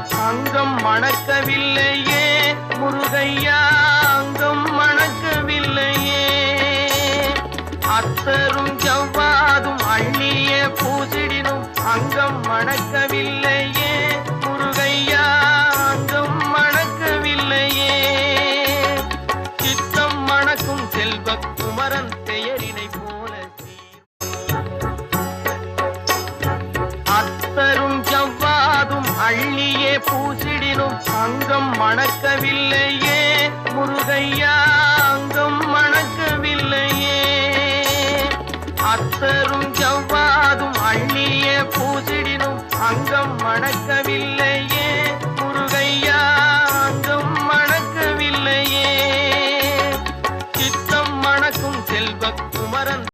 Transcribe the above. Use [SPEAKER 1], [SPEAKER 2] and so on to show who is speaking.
[SPEAKER 1] பூசிடினும் அங்கம் மணக்கவில்லையே முருகையா, அங்கம் மணக்கவில்லையே. அத்தரும் ஜவ்வாதும் அள்ளிய பூசிடினும் அங்கம் மணக்கவில்லையே முருகையா, அங்கம் மணக்கவில்லையே. சித்தம் மணக்கும் செல்வ குமரன் பெயரினை போல அத்தரும் ஜவ்வாதும் அள்ளியே பூசிடினும் அங்கம் மணக்கவில்லையே முருகையா, அங்கம் மணக்கவில்லையே. அத்தரும் ஜவ்வாதும் அள்ளியே பூசிடினும் அங்கம் மணக்கவில்லை